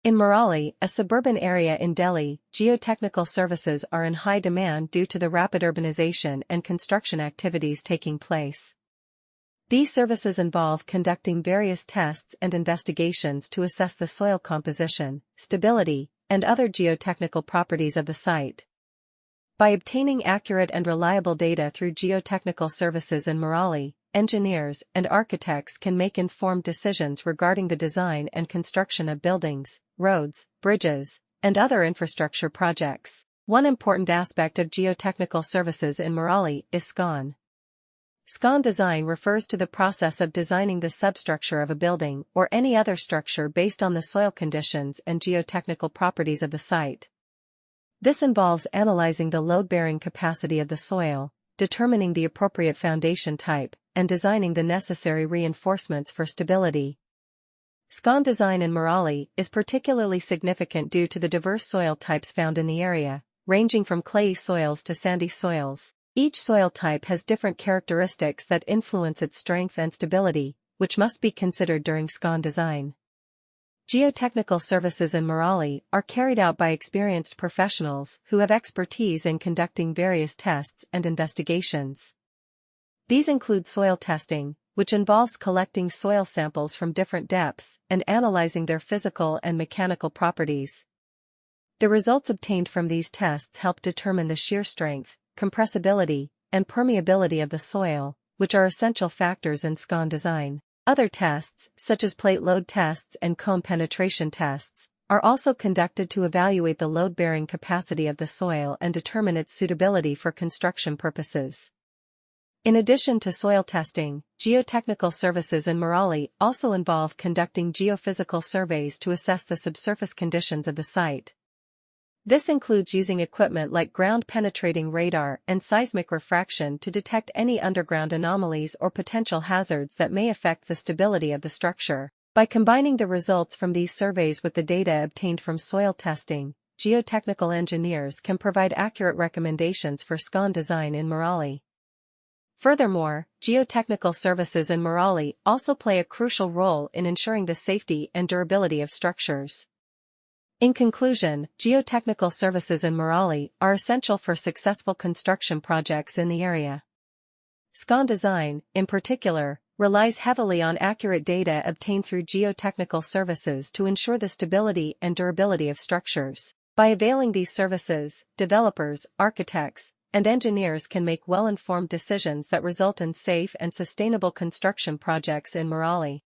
In Mehrauli, a suburban area in Delhi, geotechnical services are in high demand due to the rapid urbanization and construction activities taking place. These services involve conducting various tests and investigations to assess the soil composition, stability, and other geotechnical properties of the site. By obtaining accurate and reliable data through geotechnical services in Mehrauli, engineers and architects can make informed decisions regarding the design and construction of buildings, roads, bridges, and other infrastructure projects. One important aspect of geotechnical services in Mehrauli is SCON. SCON design refers to the process of designing the substructure of a building or any other structure based on the soil conditions and geotechnical properties of the site. This involves analyzing the load-bearing capacity of the soil, determining the appropriate foundation type, and designing the necessary reinforcements for stability. SCON design in Mehrauli is particularly significant due to the diverse soil types found in the area, ranging from clayey soils to sandy soils. Each soil type has different characteristics that influence its strength and stability, which must be considered during SCON design. Geotechnical services in Mehrauli are carried out by experienced professionals who have expertise in conducting various tests and investigations. These include soil testing, which involves collecting soil samples from different depths and analyzing their physical and mechanical properties. The results obtained from these tests help determine the shear strength, compressibility, and permeability of the soil, which are essential factors in SCON design. Other tests, such as plate load tests and cone penetration tests, are also conducted to evaluate the load-bearing capacity of the soil and determine its suitability for construction purposes. In addition to soil testing, geotechnical services in Mehrauli also involve conducting geophysical surveys to assess the subsurface conditions of the site. This includes using equipment like ground-penetrating radar and seismic refraction to detect any underground anomalies or potential hazards that may affect the stability of the structure. By combining the results from these surveys with the data obtained from soil testing, geotechnical engineers can provide accurate recommendations for SCON design in Mehrauli. Furthermore, geotechnical services in Mehrauli also play a crucial role in ensuring the safety and durability of structures. In conclusion, geotechnical services in Mehrauli are essential for successful construction projects in the area. SCON design, in particular, relies heavily on accurate data obtained through geotechnical services to ensure the stability and durability of structures. By availing these services, developers, architects, and engineers can make well-informed decisions that result in safe and sustainable construction projects in Mehrauli.